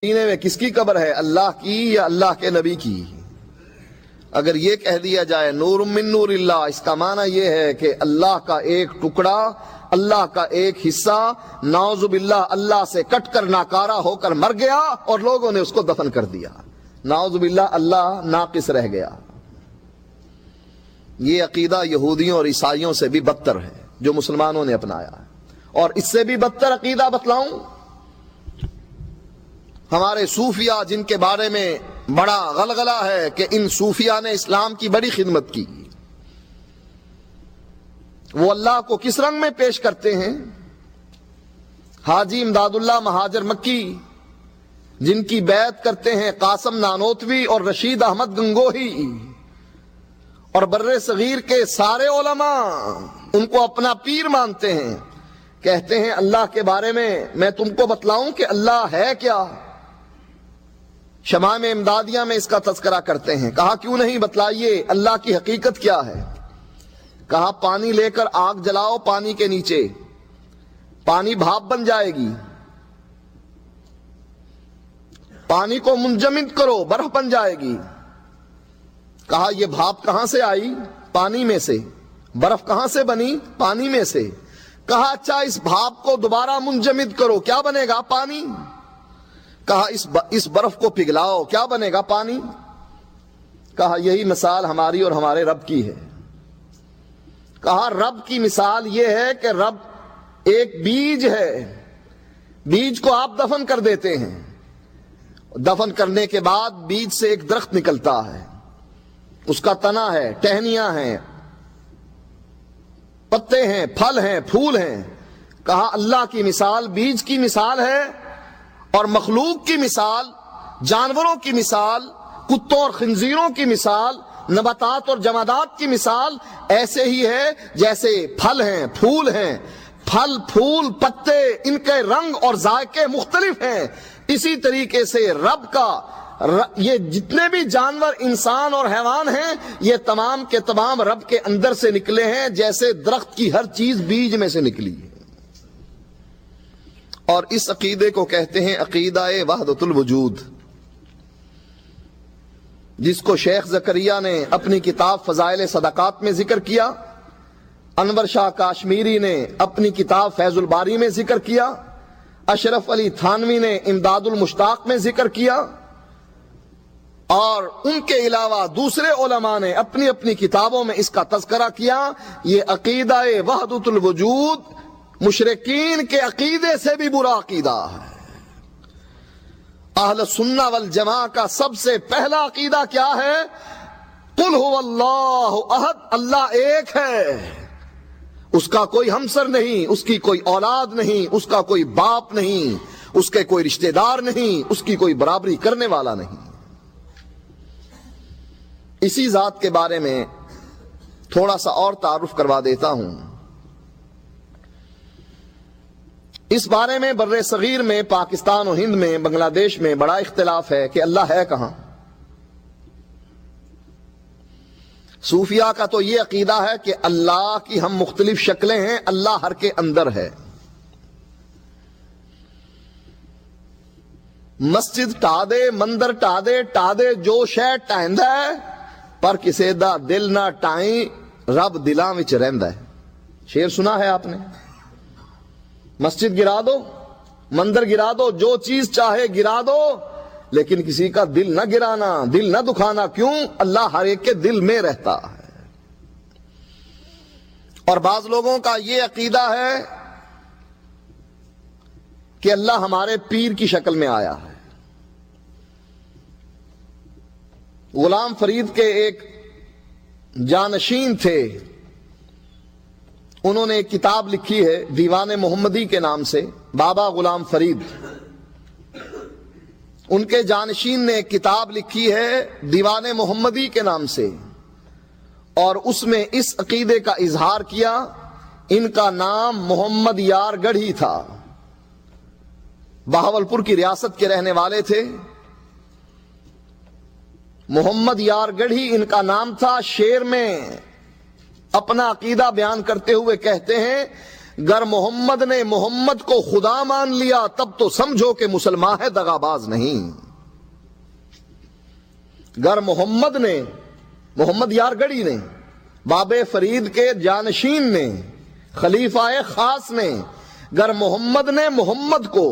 سینے میں کس کی قبر ہے، اللہ کی یا اللہ کے نبی کی؟ اگر یہ کہہ دیا جائے نور من نور اللہ، اس کا معنی یہ ہے کہ اللہ کا ایک ٹکڑا، اللہ کا ایک حصہ نعوذ باللہ اللہ سے کٹ کر ناکارہ ہو کر مر گیا اور لوگوں نے اس کو دفن کر دیا، نعوذ باللہ اللہ ناقص رہ گیا۔ یہ عقیدہ یہودیوں اور عیسائیوں سے بھی بدتر ہے جو مسلمانوں نے اپنایا ہے، اور اس سے بھی بدتر عقیدہ بتلاؤں، ہمارے صوفیہ جن کے بارے میں بڑا غلغلہ ہے کہ ان صوفیہ نے اسلام کی بڑی خدمت کی، وہ اللہ کو کس رنگ میں پیش کرتے ہیں؟ حاجی امداد اللہ مہاجر مکی جن کی بیعت کرتے ہیں قاسم نانوتوی اور رشید احمد گنگوہی اور بر صغیر کے سارے علماء ان کو اپنا پیر مانتے ہیں، کہتے ہیں اللہ کے بارے میں تم کو بتلاؤں کہ اللہ ہے کیا؟ شمائم امدادیہ میں اس کا تذکرہ کرتے ہیں، کہا کیوں نہیں بتلائیے اللہ کی حقیقت کیا ہے؟ کہا پانی لے کر آگ جلاؤ پانی کے نیچے، پانی بھاپ بن جائے گی، پانی کو منجمد کرو برف بن جائے گی۔ کہا یہ بھاپ کہاں سے آئی؟ پانی میں سے۔ برف کہاں سے بنی؟ پانی میں سے۔ کہا اچھا اس بھاپ کو دوبارہ منجمد کرو، کیا بنے گا؟ پانی۔ کہا اس برف کو پگھلاؤ، کیا بنے گا؟ پانی۔ کہا یہی مثال ہماری اور ہمارے رب کی ہے۔ کہا رب کی مثال یہ ہے کہ رب ایک بیج ہے، بیج کو آپ دفن کر دیتے ہیں، دفن کرنے کے بعد بیج سے ایک درخت نکلتا ہے، اس کا تنا ہے، ٹہنیاں ہیں، پتے ہیں، پھل ہیں، پھول ہیں۔ کہا اللہ کی مثال بیج کی مثال ہے، اور مخلوق کی مثال، جانوروں کی مثال، کتوں اور خنزیروں کی مثال، نباتات اور جمادات کی مثال ایسے ہی ہے جیسے پھل ہیں، پھول ہیں، پھل پھول پتے ان کے رنگ اور ذائقے مختلف ہیں، اسی طریقے سے رب کا یہ جتنے بھی جانور انسان اور حیوان ہیں یہ تمام کے تمام رب کے اندر سے نکلے ہیں، جیسے درخت کی ہر چیز بیج میں سے نکلی ہے۔ اور اس عقیدے کو کہتے ہیں عقیدہ وحدت الوجود، جس کو شیخ زکریا نے اپنی کتاب فضائل صدقات میں ذکر کیا، انور شاہ کاشمیری نے اپنی کتاب فیض الباری میں ذکر کیا، اشرف علی تھانوی نے امداد المشتاق میں ذکر کیا، اور ان کے علاوہ دوسرے علماء نے اپنی اپنی کتابوں میں اس کا تذکرہ کیا۔ یہ عقیدہ وحدت الوجود مشرکین کے عقیدے سے بھی برا عقیدہ ہے۔ اہل سنہ والجماعہ کا سب سے پہلا عقیدہ کیا ہے؟ قل هو اللہ احد، اللہ ایک ہے، اس کا کوئی ہمسر نہیں، اس کی کوئی اولاد نہیں، اس کا کوئی باپ نہیں، اس کے کوئی رشتہ دار نہیں، اس کی کوئی برابری کرنے والا نہیں۔ اسی ذات کے بارے میں تھوڑا سا اور تعارف کروا دیتا ہوں۔ اس بارے میں بر صغیر میں، پاکستان و ہند میں، بنگلہ دیش میں بڑا اختلاف ہے کہ اللہ ہے کہاں۔ صوفیہ کا تو یہ عقیدہ ہے کہ اللہ کی ہم مختلف شکلیں ہیں، اللہ ہر کے اندر ہے۔ مسجد ٹا دے، مندر ٹا دے جو شے ٹہندا ہے، پر کسے دا دل نہ ٹائیں، رب دلاں وچ رہندا ہے۔ شعر سنا ہے آپ نے؟ مسجد گرا دو، مندر گرا دو، جو چیز چاہے گرا دو، لیکن کسی کا دل نہ گرانا، دل نہ دکھانا۔ کیوں؟ اللہ ہر ایک کے دل میں رہتا ہے۔ اور بعض لوگوں کا یہ عقیدہ ہے کہ اللہ ہمارے پیر کی شکل میں آیا ہے۔ غلام فرید کے ایک جانشین تھے، انہوں نے ایک کتاب لکھی ہے دیوان محمدی کے نام سے، بابا غلام فرید، ان کے جانشین نے ایک کتاب لکھی ہے دیوان محمدی کے نام سے، اور اس میں اس عقیدے کا اظہار کیا۔ ان کا نام محمد یار گڑھی تھا، بہاولپور کی ریاست کے رہنے والے تھے، محمد یار گڑھی ان کا نام تھا۔ شعر میں اپنا عقیدہ بیان کرتے ہوئے کہتے ہیں گر محمد نے محمد کو خدا مان لیا تب تو سمجھو کہ مسلمان ہے، دغاباز نہیں۔ گر محمد نے، محمد یارگڑی نے، باب فرید کے جانشین نے، خلیفہ خاص نے، گر محمد نے محمد کو،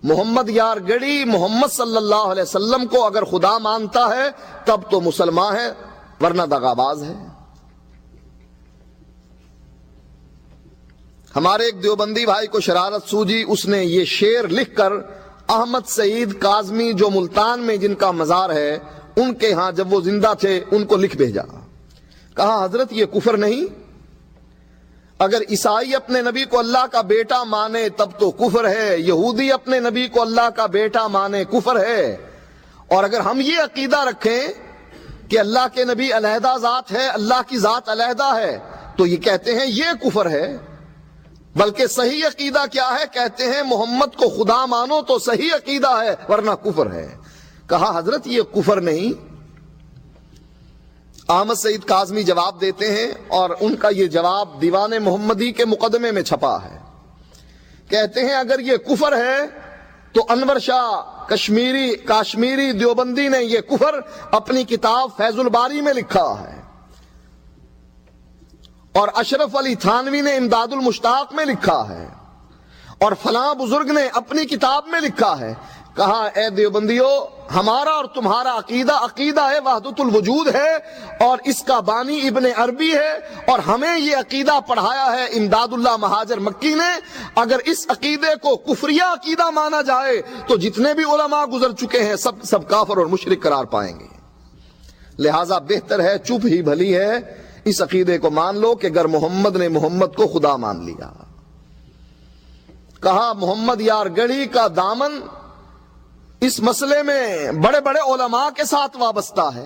محمد یارگڑی محمد صلی اللہ علیہ وسلم کو اگر خدا مانتا ہے تب تو مسلمان ہے، ورنہ دغاباز ہے۔ ہمارے ایک دیوبندی بھائی کو شرارت سوجی، اس نے یہ شعر لکھ کر احمد سعید کاظمی جو ملتان میں جن کا مزار ہے ان کے ہاں جب وہ زندہ تھے ان کو لکھ بھیجا۔ کہا حضرت یہ کفر نہیں؟ اگر عیسائی اپنے نبی کو اللہ کا بیٹا مانے تب تو کفر ہے، یہودی اپنے نبی کو اللہ کا بیٹا مانے کفر ہے، اور اگر ہم یہ عقیدہ رکھیں کہ اللہ کے نبی علیحدہ ذات ہے، اللہ کی ذات علیحدہ ہے، تو یہ کہتے ہیں یہ کفر ہے۔ بلکہ صحیح عقیدہ کیا ہے؟ کہتے ہیں محمد کو خدا مانو تو صحیح عقیدہ ہے، ورنہ کفر ہے۔ کہا حضرت یہ کفر نہیں۔ احمد سعید کاظمی جواب دیتے ہیں، اور ان کا یہ جواب دیوان محمدی کے مقدمے میں چھپا ہے۔ کہتے ہیں اگر یہ کفر ہے تو انور شاہ کاشمیری دیوبندی نے یہ کفر اپنی کتاب فیض الباری میں لکھا ہے، اور اشرف علی تھانوی نے امداد المشتاق میں لکھا ہے، اور فلاں بزرگ نے اپنی کتاب میں لکھا ہے۔ کہا اے دیوبندیو، ہمارا اور تمہارا عقیدہ ہے وحدت الوجود ہے، اور اس کا بانی ابن عربی ہے، اور ہمیں یہ عقیدہ پڑھایا ہے امداد اللہ مہاجر مکی نے۔ اگر اس عقیدے کو کفریہ عقیدہ مانا جائے تو جتنے بھی علماء گزر چکے ہیں سب کافر اور مشرک قرار پائیں گے، لہذا بہتر ہے، چپ ہی بھلی ہے، اس عقیدے کو مان لو کہ گر محمد نے محمد کو خدا مان لیا۔ کہا محمد یارگڑی کا دامن اس مسئلے میں بڑے بڑے علماء کے ساتھ وابستہ ہے۔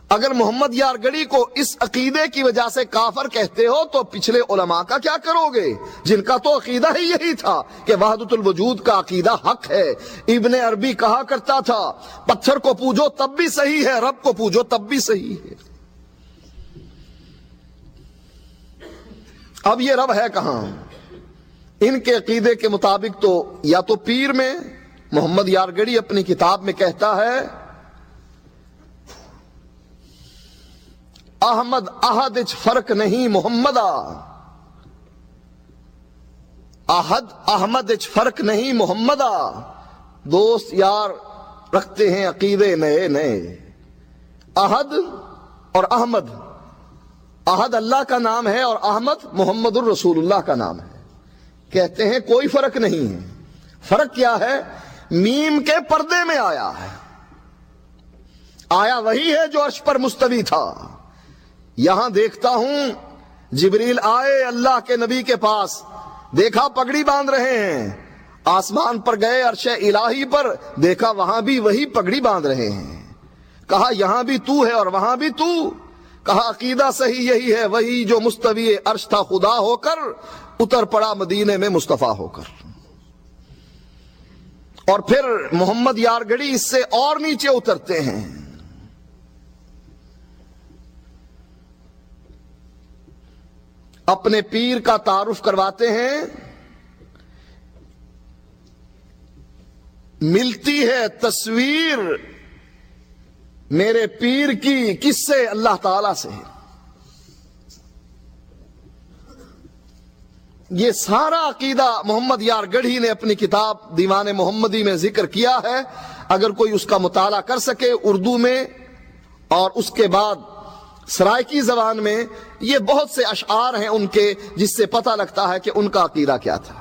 اگر محمد یارگڑی کو اس عقیدے کی وجہ سے کافر کہتے ہو تو پچھلے علماء کا کیا کرو گے، جن کا تو عقیدہ ہی یہی تھا کہ وحدت الوجود کا عقیدہ حق ہے۔ ابن عربی کہا کرتا تھا پتھر کو پوجو تب بھی صحیح ہے، رب کو پوجو تب بھی صحیح ہے۔ اب یہ رب ہے کہاں؟ ان کے عقیدے کے مطابق تو یا تو پیر میں، محمد یارگڑی اپنی کتاب میں کہتا ہے احمد احد اچ فرق نہیں محمدہ، احمد اچ فرق نہیں محمدہ، دوست یار رکھتے ہیں عقیدے نئے نئے۔ احد اور احمد، احد اللہ کا نام ہے اور احمد محمد الرسول اللہ کا نام ہے۔ کہتے ہیں کوئی فرق نہیں ہے۔ فرق کیا ہے؟ میم کے پردے میں آیا ہے، آیا وہی ہے جو عرش پر مستوی تھا۔ یہاں دیکھتا ہوں جبریل آئے اللہ کے نبی کے پاس، دیکھا پگڑی باندھ رہے ہیں، آسمان پر گئے عرش الہی پر، دیکھا وہاں بھی وہی پگڑی باندھ رہے ہیں۔ کہا یہاں بھی تو ہے اور وہاں بھی تو۔ کہا عقیدہ صحیح یہی ہے، وہی جو مستوی عرش تھا خدا ہو کر اتر پڑا مدینے میں مصطفیٰ ہو کر۔ اور پھر محمد یارگڑی اس سے اور نیچے اترتے ہیں، اپنے پیر کا تعارف کرواتے ہیں۔ ملتی ہے تصویر میرے پیر کی کس سے؟ اللہ تعالی سے۔ یہ سارا عقیدہ محمد یارگڑھی نے اپنی کتاب دیوان محمدی میں ذکر کیا ہے۔ اگر کوئی اس کا مطالعہ کر سکے اردو میں اور اس کے بعد سرائکی زبان میں، یہ بہت سے اشعار ہیں ان کے جس سے پتہ لگتا ہے کہ ان کا عقیدہ کیا تھا۔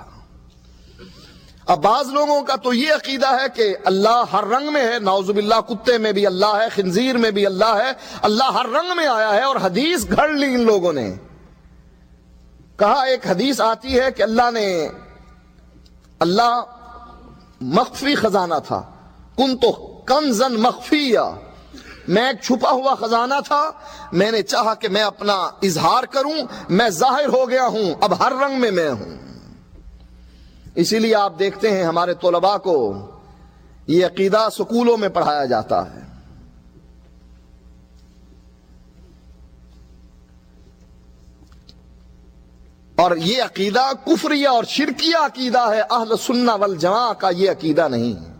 اب بعض لوگوں کا تو یہ عقیدہ ہے کہ اللہ ہر رنگ میں ہے، نعوذ باللہ، کتے میں بھی اللہ ہے، خنزیر میں بھی اللہ ہے، اللہ ہر رنگ میں آیا ہے، اور حدیث گھڑ لی ان لوگوں نے۔ کہا ایک حدیث آتی ہے کہ اللہ مخفی خزانہ تھا، کنت کنزا مخفیا، میں ایک چھپا ہوا خزانہ تھا، میں نے چاہا کہ میں اپنا اظہار کروں، میں ظاہر ہو گیا ہوں، اب ہر رنگ میں ہوں۔ اسی لیے آپ دیکھتے ہیں ہمارے طلباء کو یہ عقیدہ سکولوں میں پڑھایا جاتا ہے۔ اور یہ عقیدہ کفریہ اور شرکیہ عقیدہ ہے، اہل سنہ والجماع کا یہ عقیدہ نہیں ہے۔